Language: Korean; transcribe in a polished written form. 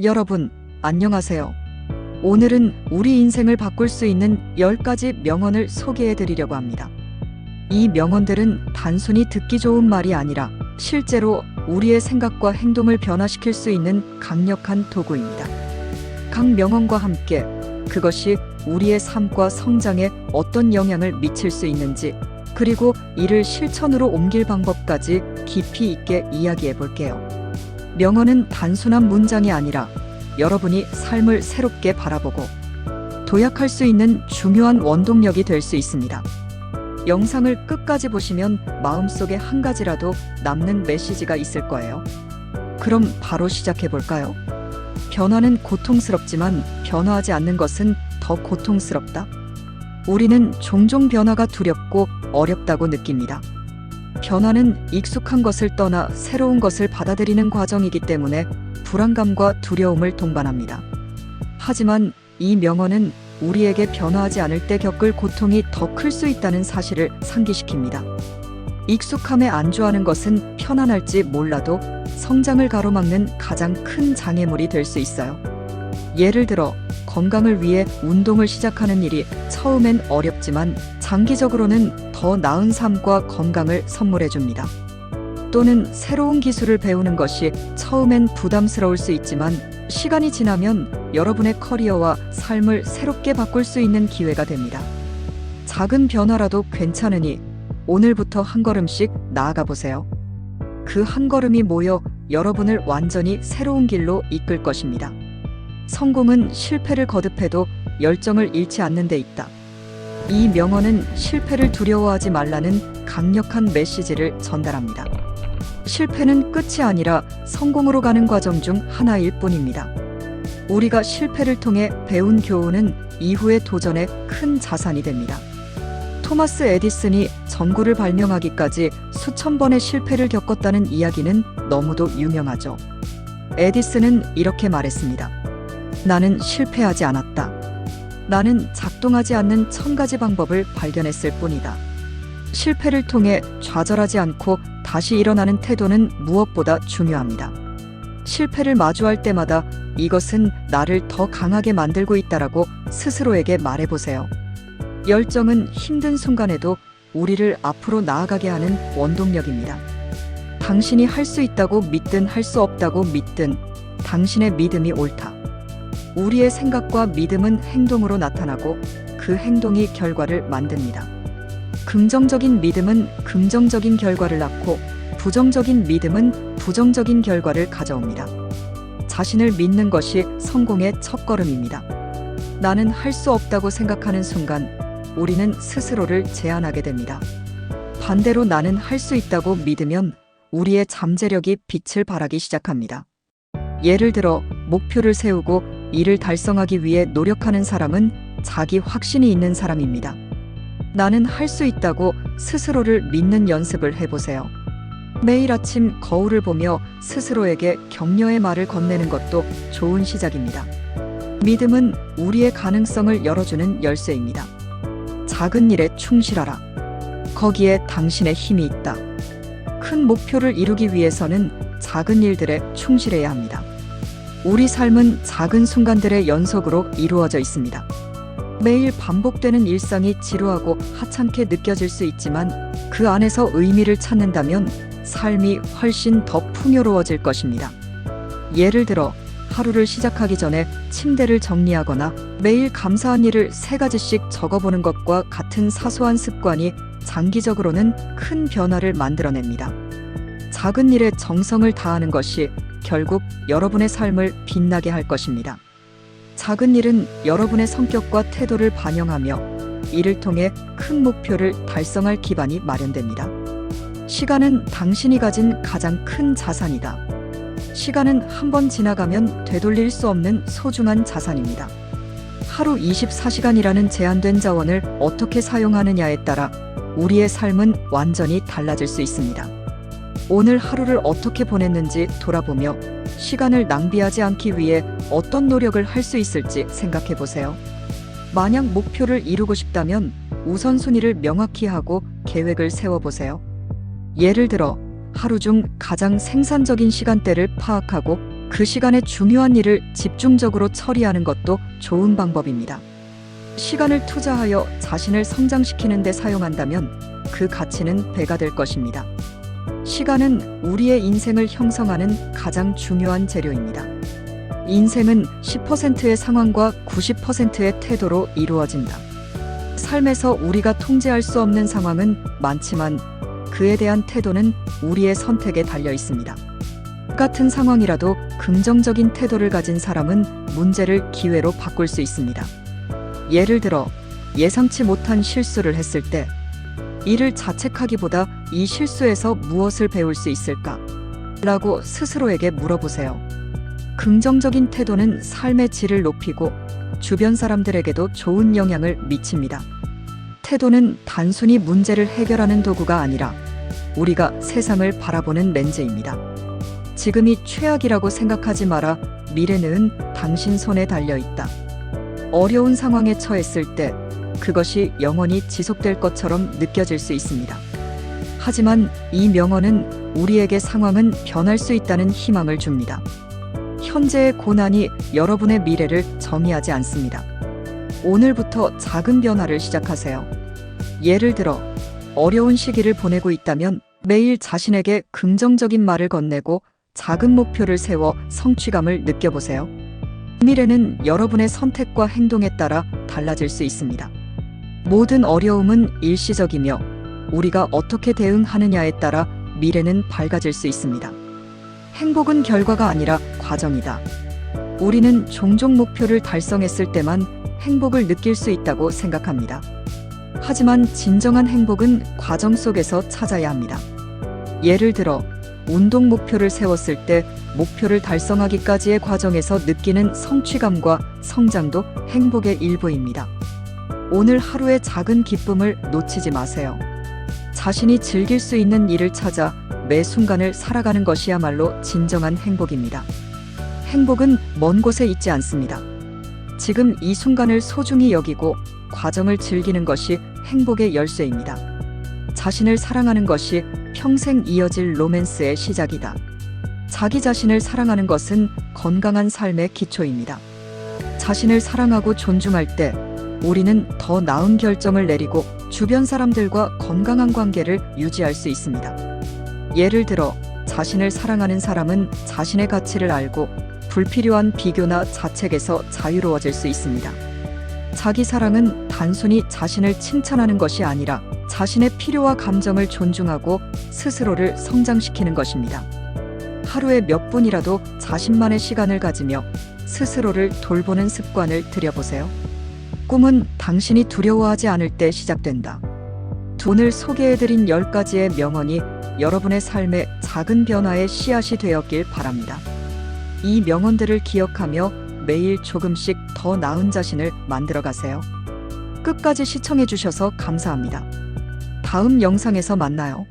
여러분, 안녕하세요. 오늘은 우리 인생을 바꿀 수 있는 10가지 명언을 소개해 드리려고 합니다. 이 명언들은 단순히 듣기 좋은 말이 아니라 실제로 우리의 생각과 행동을 변화시킬 수 있는 강력한 도구입니다. 각 명언과 함께 그것이 우리의 삶과 성장에 어떤 영향을 미칠 수 있는지, 그리고 이를 실천으로 옮길 방법까지 깊이 있게 이야기해 볼게요. 명언은 단순한 문장이 아니라 여러분이 삶을 새롭게 바라보고 도약할 수 있는 중요한 원동력이 될 수 있습니다. 영상을 끝까지 보시면 마음속에 한 가지라도 남는 메시지가 있을 거예요. 그럼 바로 시작해 볼까요? 변화는 고통스럽지만 변화하지 않는 것은 더 고통스럽다. 우리는 종종 변화가 두렵고 어렵다고 느낍니다. 변화는 익숙한 것을 떠나 새로운 것을 받아들이는 과정이기 때문에 불안감과 두려움을 동반합니다. 하지만 이 명언은 우리에게 변화하지 않을 때 겪을 고통이 더 클 수 있다는 사실을 상기시킵니다. 익숙함에 안주하는 것은 편안할지 몰라도 성장을 가로막는 가장 큰 장애물이 될 수 있어요. 예를 들어 건강을 위해 운동을 시작하는 일이 처음엔 어렵지만 장기적으로는 더 나은 삶과 건강을 선물해 줍니다. 또는 새로운 기술을 배우는 것이 처음엔 부담스러울 수 있지만 시간이 지나면 여러분의 커리어와 삶을 새롭게 바꿀 수 있는 기회가 됩니다. 작은 변화라도 괜찮으니 오늘부터 한 걸음씩 나아가 보세요. 그 한 걸음이 모여 여러분을 완전히 새로운 길로 이끌 것입니다. 성공은 실패를 거듭해도 열정을 잃지 않는 데 있다. 이 명언은 실패를 두려워하지 말라는 강력한 메시지를 전달합니다. 실패는 끝이 아니라 성공으로 가는 과정 중 하나일 뿐입니다. 우리가 실패를 통해 배운 교훈은 이후의 도전에 큰 자산이 됩니다. 토마스 에디슨이 전구를 발명하기까지 수천 번의 실패를 겪었다는 이야기는 너무도 유명하죠. 에디슨은 이렇게 말했습니다. 나는 실패하지 않았다. 나는 작동하지 않는 1000가지 방법을 발견했을 뿐이다. 실패를 통해 좌절하지 않고 다시 일어나는 태도는 무엇보다 중요합니다. 실패를 마주할 때마다 이것은 나를 더 강하게 만들고 있다라고 스스로에게 말해보세요. 열정은 힘든 순간에도 우리를 앞으로 나아가게 하는 원동력입니다. 당신이 할 수 있다고 믿든 할 수 없다고 믿든 당신의 믿음이 옳다. 우리의 생각과 믿음은 행동으로 나타나고 그 행동이 결과를 만듭니다. 긍정적인 믿음은 긍정적인 결과를 낳고 부정적인 믿음은 부정적인 결과를 가져옵니다. 자신을 믿는 것이 성공의 첫걸음입니다. 나는 할 수 없다고 생각하는 순간 우리는 스스로를 제한하게 됩니다. 반대로 나는 할 수 있다고 믿으면 우리의 잠재력이 빛을 발하기 시작합니다. 예를 들어 목표를 세우고 이를 달성하기 위해 노력하는 사람은 자기 확신이 있는 사람입니다. 나는 할 수 있다고 스스로를 믿는 연습을 해보세요. 매일 아침 거울을 보며 스스로에게 격려의 말을 건네는 것도 좋은 시작입니다. 믿음은 우리의 가능성을 열어주는 열쇠입니다. 작은 일에 충실하라. 거기에 당신의 힘이 있다. 큰 목표를 이루기 위해서는 작은 일들에 충실해야 합니다. 우리 삶은 작은 순간들의 연속으로 이루어져 있습니다. 매일 반복되는 일상이 지루하고 하찮게 느껴질 수 있지만 그 안에서 의미를 찾는다면 삶이 훨씬 더 풍요로워질 것입니다. 예를 들어 하루를 시작하기 전에 침대를 정리하거나 매일 감사한 일을 3가지씩 적어보는 것과 같은 사소한 습관이 장기적으로는 큰 변화를 만들어냅니다. 작은 일에 정성을 다하는 것이 결국 여러분의 삶을 빛나게 할 것입니다. 작은 일은 여러분의 성격과 태도를 반영하며 이를 통해 큰 목표를 달성할 기반이 마련됩니다. 시간은 당신이 가진 가장 큰 자산이다. 시간은 한 번 지나가면 되돌릴 수 없는 소중한 자산입니다. 하루 24시간이라는 제한된 자원을 어떻게 사용하느냐에 따라 우리의 삶은 완전히 달라질 수 있습니다. 오늘 하루를 어떻게 보냈는지 돌아보며 시간을 낭비하지 않기 위해 어떤 노력을 할 수 있을지 생각해 보세요. 만약 목표를 이루고 싶다면 우선순위를 명확히 하고 계획을 세워보세요. 예를 들어 하루 중 가장 생산적인 시간대를 파악하고 그 시간에 중요한 일을 집중적으로 처리하는 것도 좋은 방법입니다. 시간을 투자하여 자신을 성장시키는 데 사용한다면 그 가치는 배가 될 것입니다. 시간은 우리의 인생을 형성하는 가장 중요한 재료입니다. 인생은 10%의 상황과 90%의 태도로 이루어진다. 삶에서 우리가 통제할 수 없는 상황은 많지만 그에 대한 태도는 우리의 선택에 달려 있습니다. 같은 상황이라도 긍정적인 태도를 가진 사람은 문제를 기회로 바꿀 수 있습니다. 예를 들어 예상치 못한 실수를 했을 때 이를 자책하기보다 이 실수에서 무엇을 배울 수 있을까? 라고 스스로에게 물어보세요. 긍정적인 태도는 삶의 질을 높이고 주변 사람들에게도 좋은 영향을 미칩니다. 태도는 단순히 문제를 해결하는 도구가 아니라 우리가 세상을 바라보는 렌즈입니다. 지금이 최악이라고 생각하지 마라. 미래는 당신 손에 달려 있다. 어려운 상황에 처했을 때 그것이 영원히 지속될 것처럼 느껴질 수 있습니다. 하지만 이 명언은 우리에게 상황은 변할 수 있다는 희망을 줍니다. 현재의 고난이 여러분의 미래를 정의하지 않습니다. 오늘부터 작은 변화를 시작하세요. 예를 들어 어려운 시기를 보내고 있다면 매일 자신에게 긍정적인 말을 건네고 작은 목표를 세워 성취감을 느껴보세요. 미래는 여러분의 선택과 행동에 따라 달라질 수 있습니다. 모든 어려움은 일시적이며 우리가 어떻게 대응하느냐에 따라 미래는 밝아질 수 있습니다. 행복은 결과가 아니라 과정이다. 우리는 종종 목표를 달성했을 때만 행복을 느낄 수 있다고 생각합니다. 하지만 진정한 행복은 과정 속에서 찾아야 합니다. 예를 들어 운동 목표를 세웠을 때 목표를 달성하기까지의 과정에서 느끼는 성취감과 성장도 행복의 일부입니다. 오늘 하루의 작은 기쁨을 놓치지 마세요. 자신이 즐길 수 있는 일을 찾아 매 순간을 살아가는 것이야말로 진정한 행복입니다. 행복은 먼 곳에 있지 않습니다. 지금 이 순간을 소중히 여기고 과정을 즐기는 것이 행복의 열쇠입니다. 자신을 사랑하는 것이 평생 이어질 로맨스의 시작이다. 자기 자신을 사랑하는 것은 건강한 삶의 기초입니다. 자신을 사랑하고 존중할 때 우리는 더 나은 결정을 내리고 주변 사람들과 건강한 관계를 유지할 수 있습니다. 예를 들어 자신을 사랑하는 사람은 자신의 가치를 알고 불필요한 비교나 자책에서 자유로워질 수 있습니다. 자기 사랑은 단순히 자신을 칭찬하는 것이 아니라 자신의 필요와 감정을 존중하고 스스로를 성장시키는 것입니다. 하루에 몇 분이라도 자신만의 시간을 가지며 스스로를 돌보는 습관을 들여보세요. 꿈은 당신이 두려워하지 않을 때 시작된다. 오늘 소개해드린 10가지의 명언이 여러분의 삶의 작은 변화의 씨앗이 되었길 바랍니다. 이 명언들을 기억하며 매일 조금씩 더 나은 자신을 만들어가세요. 끝까지 시청해주셔서 감사합니다. 다음 영상에서 만나요.